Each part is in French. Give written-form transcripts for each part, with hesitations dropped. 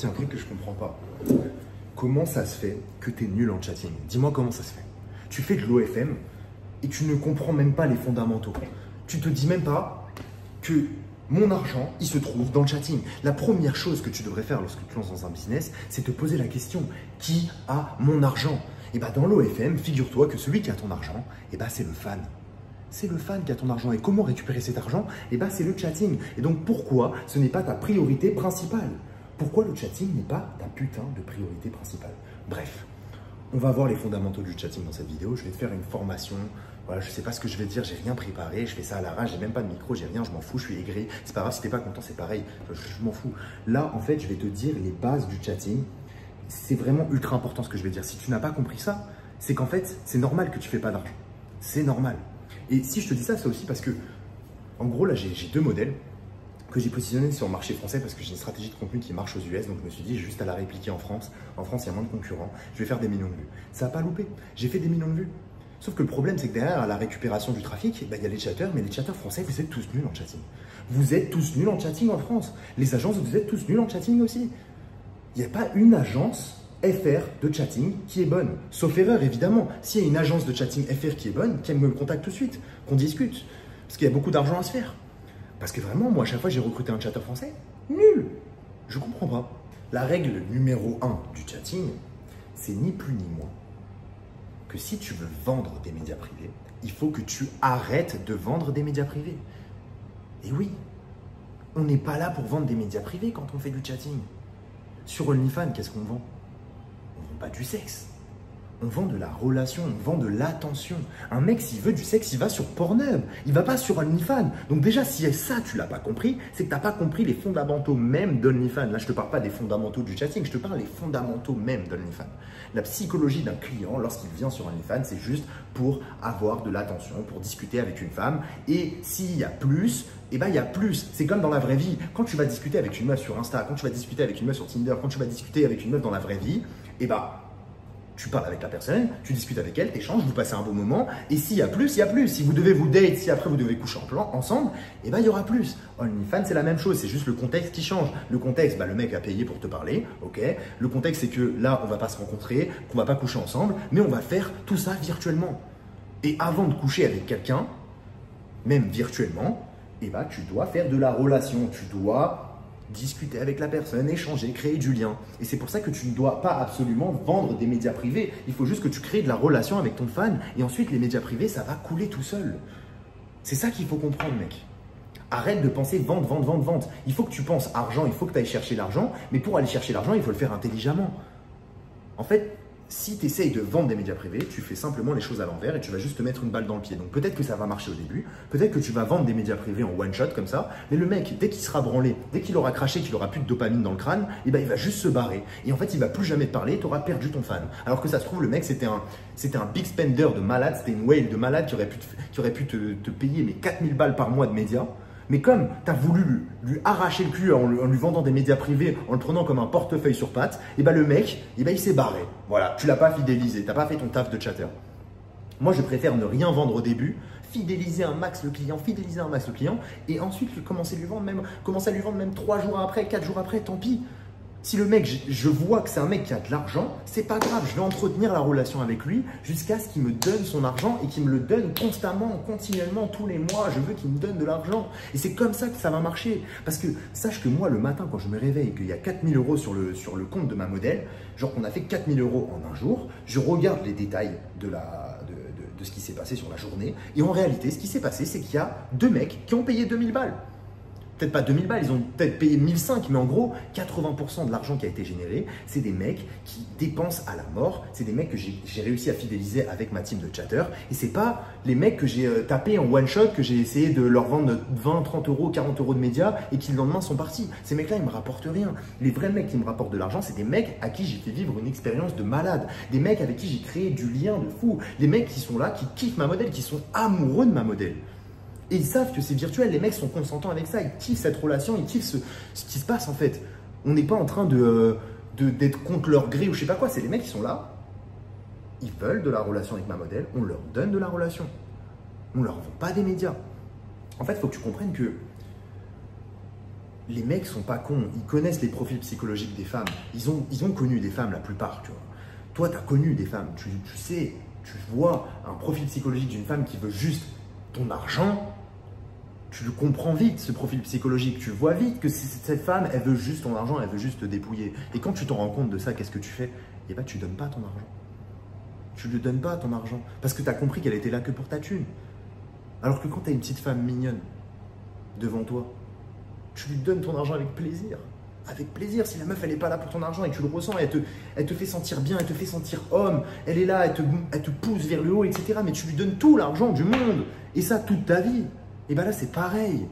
sorti un truc que je comprends pas. Comment ça se fait que tu es nul en chatting? Dis-moi comment ça se fait. Tu fais de l'OFM et tu ne comprends même pas les fondamentaux. Tu te dis même pas que mon argent, il se trouve dans le chatting. La première chose que tu devrais faire lorsque tu lances dans un business, c'est te poser la question, qui a mon argent? Et bien dans l'OFM, figure-toi que celui qui a ton argent, et ben c'est le fan. C'est le fan qui a ton argent. Et comment récupérer cet argent? Et ben c'est le chatting. Et donc pourquoi ce n'est pas ta priorité principale? Pourquoi le chatting n'est pas ta putain de priorité principale? Bref, on va voir les fondamentaux du chatting dans cette vidéo. Je vais te faire une formation. Voilà, je ne sais pas ce que je vais te dire, j'ai rien préparé, je fais ça à l'arrache, j'ai même pas de micro, j'ai rien, je m'en fous, je suis aigri. C'est pas grave, si t'es pas content, c'est pareil, je m'en fous. Là, en fait, je vais te dire les bases du chatting. C'est vraiment ultra important ce que je vais dire. Si tu n'as pas compris ça, c'est qu'en fait, c'est normal que tu fais pas d'argent. C'est normal. Et si je te dis ça, c'est aussi parce que, en gros, là, j'ai deux modèles que j'ai positionnés sur le marché français parce que j'ai une stratégie de contenu qui marche aux US. Donc, je me suis dit, j'ai juste à la répliquer en France. En France, il y a moins de concurrents. Je vais faire des millions de vues. Ça n'a pas loupé. J'ai fait des millions de vues. Sauf que le problème, c'est que derrière, à la récupération du trafic, il y a les chatteurs, mais les chatteurs français, vous êtes tous nuls en chatting. Vous êtes tous nuls en chatting en France. Les agences, vous êtes tous nuls en chatting aussi. Il n'y a pas une agence FR de chatting qui est bonne. Sauf erreur, évidemment. S'il y a une agence de chatting FR qui est bonne, qu'elle me contacte tout de suite, qu'on discute. Parce qu'il y a beaucoup d'argent à se faire. Parce que vraiment, moi, à chaque fois, j'ai recruté un chatteur français. Nul. Je comprends pas. La règle numéro 1 du chatting, c'est ni plus ni moins que si tu veux vendre des médias privés, il faut que tu arrêtes de vendre des médias privés. Et oui, on n'est pas là pour vendre des médias privés quand on fait du chatting. Sur OnlyFans, qu'est-ce qu'on vend? On vend pas du sexe. On vend de la relation, on vend de l'attention. Un mec, s'il veut du sexe, il va sur Pornhub. Il va pas sur OnlyFans. Donc déjà, si ça, tu l'as pas compris, c'est que tu n'as pas compris les fondamentaux même d'OnlyFans. Là, je te parle pas des fondamentaux du chatting, je te parle des fondamentaux même d'OnlyFans. La psychologie d'un client, lorsqu'il vient sur OnlyFans, c'est juste pour avoir de l'attention, pour discuter avec une femme. Et s'il y a plus, eh ben, il y a plus. C'est comme dans la vraie vie. Quand tu vas discuter avec une meuf sur Insta, quand tu vas discuter avec une meuf sur Tinder, quand tu vas discuter avec une meuf dans la vraie vie, eh ben, tu parles avec la personne, tu discutes avec elle, tu échanges, vous passez un bon moment. Et s'il y a plus, il y a plus. Si vous devez vous date, si après vous devez coucher ensemble, eh ben, il y aura plus. OnlyFans, c'est la même chose. C'est juste le contexte qui change. Le contexte, bah, le mec a payé pour te parler. Ok. Le contexte, c'est que là, on va pas se rencontrer, qu'on va pas coucher ensemble, mais on va faire tout ça virtuellement. Et avant de coucher avec quelqu'un, même virtuellement, eh ben, tu dois faire de la relation. Tu dois discuter avec la personne, échanger, créer du lien. Et c'est pour ça que tu ne dois pas absolument vendre des médias privés. Il faut juste que tu crées de la relation avec ton fan. Et ensuite, les médias privés, ça va couler tout seul. C'est ça qu'il faut comprendre, mec. Arrête de penser vente, vente, vente, vente. Il faut que tu penses argent, il faut que tu ailles chercher l'argent. Mais pour aller chercher l'argent, il faut le faire intelligemment. En fait, si tu essayes de vendre des médias privés, tu fais simplement les choses à l'envers et tu vas juste te mettre une balle dans le pied. Donc peut-être que ça va marcher au début, peut-être que tu vas vendre des médias privés en one shot comme ça, mais le mec, dès qu'il sera branlé, dès qu'il aura craché, qu'il aura plus de dopamine dans le crâne, eh ben, il va juste se barrer. Et en fait, il va plus jamais te parler, tu auras perdu ton fan. Alors que ça se trouve, le mec, c'était un big spender de malade, c'était une whale de malade qui aurait pu te payer mais 4000 balles par mois de médias. Mais comme tu as voulu lui arracher le cul en lui vendant des médias privés, en le prenant comme un portefeuille sur pattes, et ben le mec, et ben il s'est barré. Voilà, tu l'as pas fidélisé, tu n'as pas fait ton taf de chatter. Moi, je préfère ne rien vendre au début, fidéliser un max le client, et ensuite commencer à lui vendre même 3 jours après, 4 jours après, tant pis. Si le mec, je vois que c'est un mec qui a de l'argent, c'est pas grave, je vais entretenir la relation avec lui jusqu'à ce qu'il me donne son argent et qu'il me le donne constamment, continuellement, tous les mois. Je veux qu'il me donne de l'argent. Et c'est comme ça que ça va marcher. Parce que sache que moi, le matin, quand je me réveille et qu'il y a 4000 € sur le compte de ma modèle, genre qu'on a fait 4000 € en un jour, je regarde les détails de ce qui s'est passé sur la journée. Et en réalité, ce qui s'est passé, c'est qu'il y a 2 mecs qui ont payé 2000 balles. Peut-être pas 2000 balles, ils ont peut-être payé 1500, mais en gros, 80% de l'argent qui a été généré, c'est des mecs qui dépensent à la mort. C'est des mecs que j'ai réussi à fidéliser avec ma team de chatter. Et c'est pas les mecs que j'ai tapés en one shot, que j'ai essayé de leur vendre 20, 30 €, 40 € de médias et qui le lendemain sont partis. Ces mecs-là, ils me rapportent rien. Les vrais mecs qui me rapportent de l'argent, c'est des mecs à qui j'ai fait vivre une expérience de malade. Des mecs avec qui j'ai créé du lien de fou. Les mecs qui sont là, qui kiffent ma modèle, qui sont amoureux de ma modèle. Et ils savent que c'est virtuel, les mecs sont consentants avec ça, ils kiffent cette relation, ils kiffent ce qui se passe en fait. On n'est pas en train d'être contre leur gré ou je sais pas quoi, c'est les mecs qui sont là, ils veulent de la relation avec ma modèle, on leur donne de la relation. On leur vend pas des médias. En fait, il faut que tu comprennes que les mecs sont pas cons, ils connaissent les profils psychologiques des femmes. Ils ont connu des femmes la plupart, tu vois. Toi, tu as connu des femmes, tu sais, tu vois un profil psychologique d'une femme qui veut juste ton argent, tu le comprends vite, ce profil psychologique. Tu vois vite que cette femme, elle veut juste ton argent, elle veut juste te dépouiller. Et quand tu t'en rends compte de ça, qu'est-ce que tu fais? Eh bien, tu ne donnes pas ton argent. Tu ne lui donnes pas ton argent. Parce que tu as compris qu'elle était là que pour ta thune. Alors que quand tu as une petite femme mignonne devant toi, tu lui donnes ton argent avec plaisir. Avec plaisir, si la meuf, elle n'est pas là pour ton argent et que tu le ressens, elle te fait sentir bien, elle te fait sentir homme, elle est là, elle te pousse vers le haut, etc. Mais tu lui donnes tout l'argent du monde. Et ça, toute ta vie. Et bien là, c'est pareil.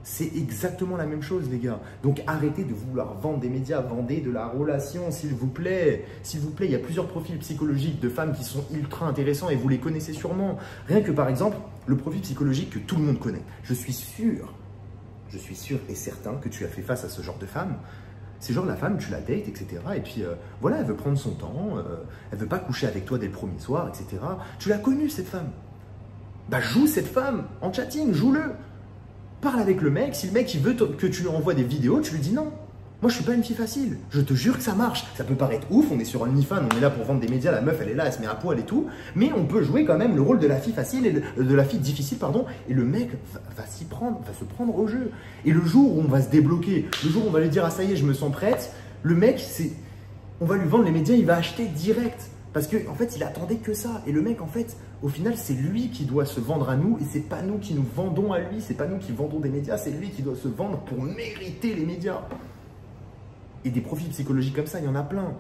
C'est exactement la même chose, les gars. Donc, arrêtez de vouloir vendre des médias, vendez de la relation, s'il vous plaît. S'il vous plaît, il y a plusieurs profils psychologiques de femmes qui sont ultra intéressants et vous les connaissez sûrement. Rien que, par exemple, le profil psychologique que tout le monde connaît. Je suis sûr et certain que tu as fait face à ce genre de femme. C'est genre la femme, tu la dates, etc. Et puis, voilà, elle veut prendre son temps, elle veut pas coucher avec toi dès le premier soir, etc. Tu l'as connue, cette femme. Bah, joue cette femme en chatting, joue-le. Parle avec le mec. Si le mec il veut que tu lui envoies des vidéos, tu lui dis non. Moi, je suis pas une fille facile. Je te jure que ça marche. Ça peut paraître ouf, on est sur OnlyFans, on est là pour vendre des médias, la meuf, elle est là, elle se met à poil et tout. Mais on peut jouer quand même le rôle de la fille facile, et de la fille difficile, pardon. Et le mec va s'y prendre, va se prendre au jeu. Et le jour où on va se débloquer, le jour où on va lui dire, ah ça y est, je me sens prête, le mec, on va lui vendre les médias, il va acheter direct. Parce qu'en fait, il attendait que ça. Et le mec, en fait, au final, c'est lui qui doit se vendre à nous et c'est pas nous qui nous vendons à lui. C'est pas nous qui vendons des médias, c'est lui qui doit se vendre pour mériter les médias. Et des profils psychologiques comme ça, il y en a plein.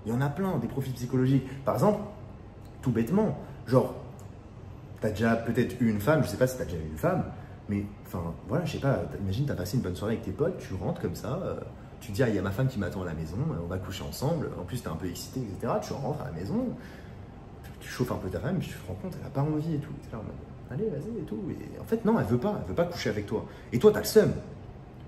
Il y en a plein, des profils psychologiques. Par exemple, tout bêtement, genre, tu as déjà peut-être eu une femme, je sais pas si tu as déjà eu une femme, mais enfin, voilà, je sais pas, imagine, tu as passé une bonne soirée avec tes potes, tu rentres comme ça, tu te dis, ah, il y a ma femme qui m'attend à la maison, on va coucher ensemble, en plus, tu es un peu excité, etc. Tu rentres à la maison, tu chauffes un peu ta femme, puis tu te rends compte, elle n'a pas envie et tout. Tu es là en mode, allez, vas-y et tout. Et en fait, non, elle veut pas coucher avec toi. Et toi, tu as le seum.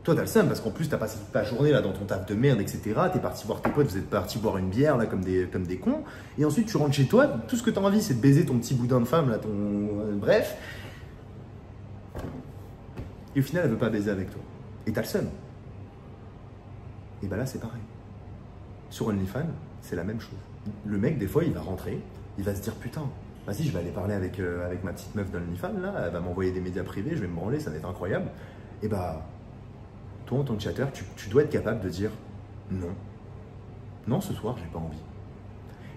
Toi, tu as le seum parce qu'en plus, tu as passé toute ta journée là dans ton taf de merde, etc. Tu es parti voir tes potes, vous êtes partis boire une bière là comme des cons. Et ensuite, tu rentres chez toi, tout ce que tu as envie, c'est de baiser ton petit boudin de femme, là, bref. Et au final, elle veut pas baiser avec toi. Et tu as le seum. Et ben là, c'est pareil. Sur OnlyFans, c'est la même chose. Le mec, des fois, il va rentrer, il va se dire, putain, vas-y, je vais aller parler avec ma petite meuf d'OnlyFans, là, elle va m'envoyer des médias privés, je vais me branler, ça va être incroyable. Et bah, toi, en tant que chatter, tu dois être capable de dire, non. Non, ce soir, j'ai pas envie.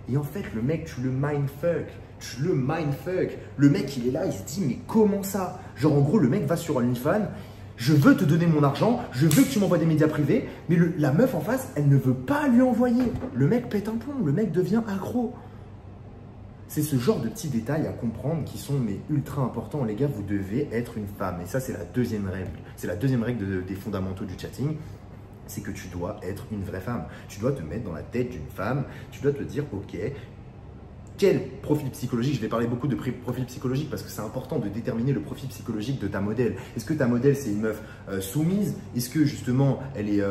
Et en fait, le mec, tu le mindfuck. Le mec, il est là, il se dit, mais comment ça? Genre, en gros, le mec va sur OnlyFans, je veux te donner mon argent, je veux que tu m'envoies des médias privés, mais la meuf en face, elle ne veut pas lui envoyer. Le mec pète un plomb, le mec devient accro. C'est ce genre de petits détails à comprendre qui sont ultra importants. Les gars, vous devez être une femme. Et ça, c'est la deuxième règle. C'est la deuxième règle des fondamentaux du chatting. C'est que tu dois être une vraie femme. Tu dois te mettre dans la tête d'une femme. Tu dois te dire, ok, quel profil psychologique? Je vais parler beaucoup de profil psychologique parce que c'est important de déterminer le profil psychologique de ta modèle. Est-ce que ta modèle, c'est une meuf soumise? Est-ce que justement, elle est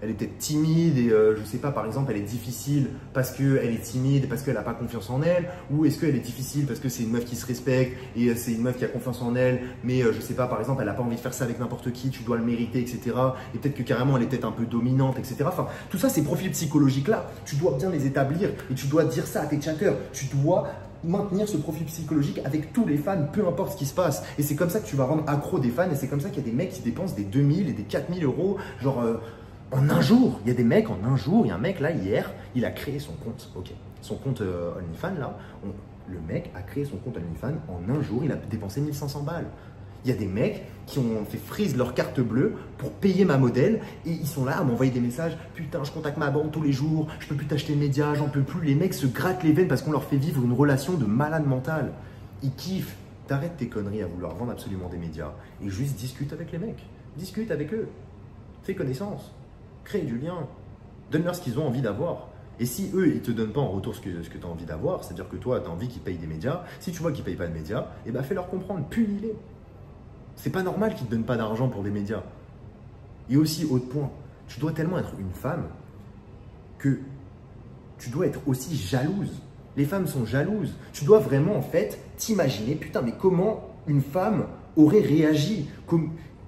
peut-être timide et je sais pas, par exemple, elle est difficile parce qu'elle est timide, parce qu'elle n'a pas confiance en elle? Ou est-ce qu'elle est difficile parce que c'est une meuf qui se respecte et c'est une meuf qui a confiance en elle, mais je sais pas, par exemple, elle n'a pas envie de faire ça avec n'importe qui, tu dois le mériter, etc. Et peut-être que carrément, elle est peut-être un peu dominante, etc. Enfin, tout ça, ces profils psychologiques-là, tu dois bien les établir et tu dois dire ça à tes chatters. Tu dois maintenir ce profil psychologique avec tous les fans, peu importe ce qui se passe. Et c'est comme ça que tu vas rendre accro des fans. Et c'est comme ça qu'il y a des mecs qui dépensent des 2000 et des 4000 euros, genre en un jour. Il y a des mecs en un jour. Il y a un mec là, hier, il a créé son compte. Ok, son compte OnlyFans là. Le mec a créé son compte OnlyFans en un jour. Il a dépensé 1500 balles. Il y a des mecs qui ont fait freeze leur carte bleue pour payer ma modèle et ils sont là à m'envoyer des messages. Putain, je contacte ma banque tous les jours, je peux plus t'acheter de médias, j'en peux plus. Les mecs se grattent les veines parce qu'on leur fait vivre une relation de malade mental. Ils kiffent. T'arrêtes tes conneries à vouloir vendre absolument des médias et juste discute avec les mecs. Discute avec eux. Fais connaissance. Crée du lien. Donne-leur ce qu'ils ont envie d'avoir. Et si eux, ils ne te donnent pas en retour ce que tu as envie d'avoir, c'est-à-dire que toi, tu as envie qu'ils payent des médias, si tu vois qu'ils ne payent pas de médias, eh ben fais-leur comprendre, punis-les. C'est pas normal qu'ils ne te donnent pas d'argent pour des médias. Et aussi, autre point, tu dois tellement être une femme que tu dois être aussi jalouse. Les femmes sont jalouses. Tu dois vraiment, en fait, t'imaginer, putain, mais comment une femme aurait réagi?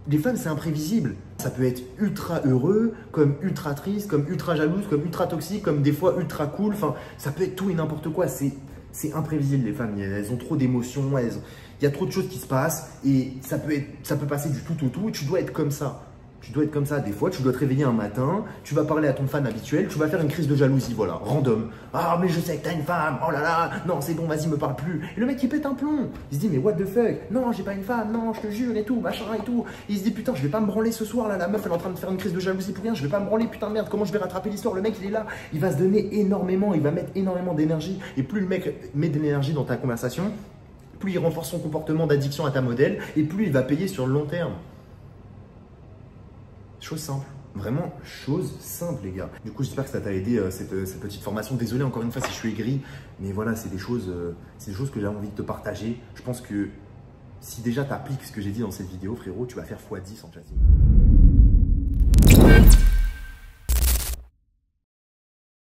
Les femmes, c'est imprévisible. Ça peut être ultra heureux, comme ultra triste, comme ultra jalouse, comme ultra toxique, comme des fois ultra cool. Enfin, ça peut être tout et n'importe quoi. C'est imprévisible, les femmes. Elles ont trop d'émotions, il y a trop de choses qui se passent et ça peut passer du tout au tout. Tu dois être comme ça. Tu dois être comme ça. Des fois, tu dois te réveiller un matin, tu vas parler à ton fan habituel, tu vas faire une crise de jalousie, voilà, random. Ah, mais je sais que t'as une femme, oh là là, non, c'est bon, vas-y, me parle plus. Et le mec, il pète un plomb. Il se dit, mais what the fuck? Non, j'ai pas une femme, non, je te jure, et tout, machin, et tout. Il se dit, putain, je vais pas me branler ce soir, là, la meuf, elle est en train de faire une crise de jalousie pour rien, je vais pas me branler, putain de merde, comment je vais rattraper l'histoire? Le mec, il est là, il va se donner énormément, il va mettre énormément d'énergie. Et plus le mec met de l'énergie dans ta conversation, plus il renforce son comportement d'addiction à ta modèle, et plus il va payer sur le long terme. Chose simple, vraiment chose simple les gars. Du coup j'espère que ça t'a aidé cette petite formation. Désolé encore une fois si je suis aigri, mais voilà c'est des choses que j'ai envie de te partager. Je pense que si déjà tu appliques ce que j'ai dit dans cette vidéo frérot, tu vas faire x10 en chatting.